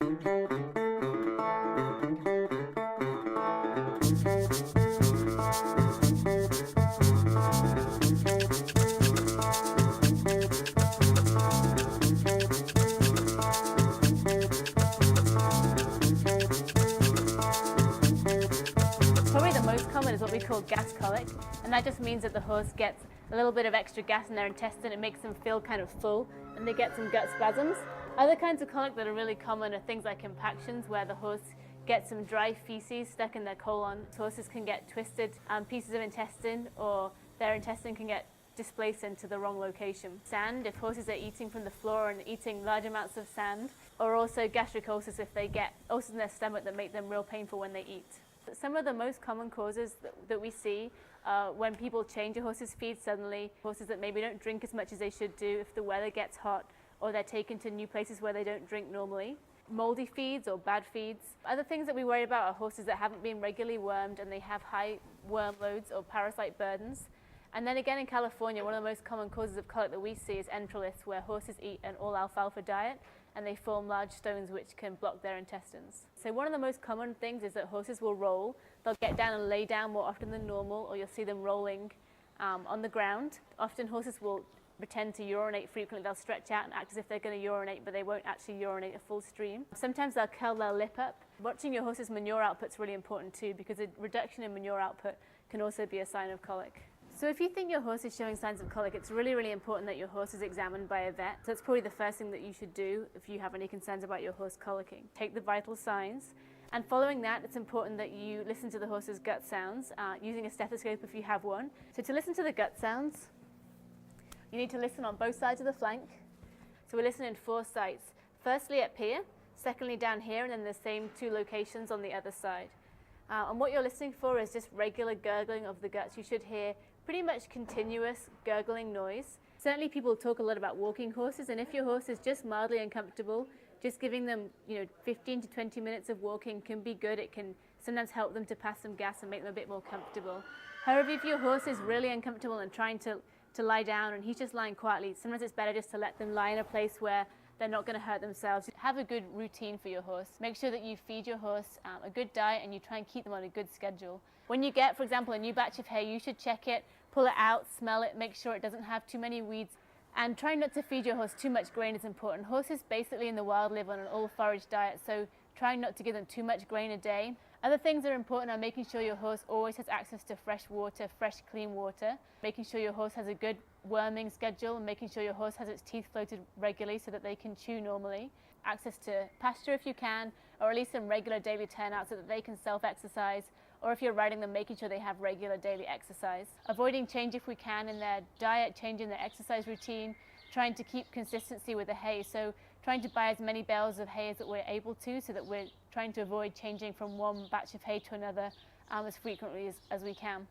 Probably the most common is what we call gas colic, and that just means that the horse gets a little bit of extra gas in their intestine. It makes them feel kind of full, and they get some gut spasms. Other kinds of colic that are really common are things like impactions, where the horse gets some dry feces stuck in their colon. Horses can get twisted pieces of intestine, or their intestine can get displaced into the wrong location. Sand, if horses are eating from the floor and eating large amounts of sand, or also gastric ulcers if they get ulcers in their stomach that make them real painful when they eat. Some of the most common causes that we see when people change a horse's feed suddenly, horses that maybe don't drink as much as they should do if the weather gets hot, or they're taken to new places where they don't drink normally. Moldy feeds or bad feeds. Other things that we worry about are horses that haven't been regularly wormed and they have high worm loads or parasite burdens. And then again in California, one of the most common causes of colic that we see is enteroliths, where horses eat an all-alfalfa diet and they form large stones which can block their intestines. So one of the most common things is that horses will roll. They'll get down and lay down more often than normal, or you'll see them rolling on the ground. Often horses will pretend to urinate frequently. They'll stretch out and act as if they're going to urinate, but they won't actually urinate a full stream. Sometimes they'll curl their lip up. Watching your horse's manure output is really important too, because a reduction in manure output can also be a sign of colic. So if you think your horse is showing signs of colic, it's really, really important that your horse is examined by a vet. So that's probably the first thing that you should do if you have any concerns about your horse colicking. Take the vital signs. And following that, it's important that you listen to the horse's gut sounds, using a stethoscope if you have one. So to listen to the gut sounds, you need to listen on both sides of the flank. So we listen in 4 sites. Firstly up here, secondly down here, and then the same 2 locations on the other side. And what you're listening for is just regular gurgling of the guts. You should hear pretty much continuous gurgling noise. Certainly people talk a lot about walking horses, and if your horse is just mildly uncomfortable, just giving them 15 to 20 minutes of walking can be good. It can sometimes help them to pass some gas and make them a bit more comfortable. However, if your horse is really uncomfortable and trying to lie down and he's just lying quietly, sometimes it's better just to let them lie in a place where they're not going to hurt themselves. Have a good routine for your horse. Make sure that you feed your horse a good diet and you try and keep them on a good schedule. When you get, for example, a new batch of hay, you should check it, pull it out, smell it, make sure it doesn't have too many weeds, and try not to feed your horse too much grain is important. Horses basically in the wild live on an all forage diet, so try not to give them too much grain a day. Other things that are important are making sure your horse always has access to fresh water, fresh clean water, making sure your horse has a good worming schedule, and making sure your horse has its teeth floated regularly so that they can chew normally, access to pasture if you can, or at least some regular daily turnouts so that they can self-exercise, or if you're riding them, making sure they have regular daily exercise. Avoiding change if we can in their diet, changing their exercise routine, trying to keep consistency with the hay. So trying to buy as many bales of hay as that we're able to, so that we're trying to avoid changing from one batch of hay to another as frequently as we can.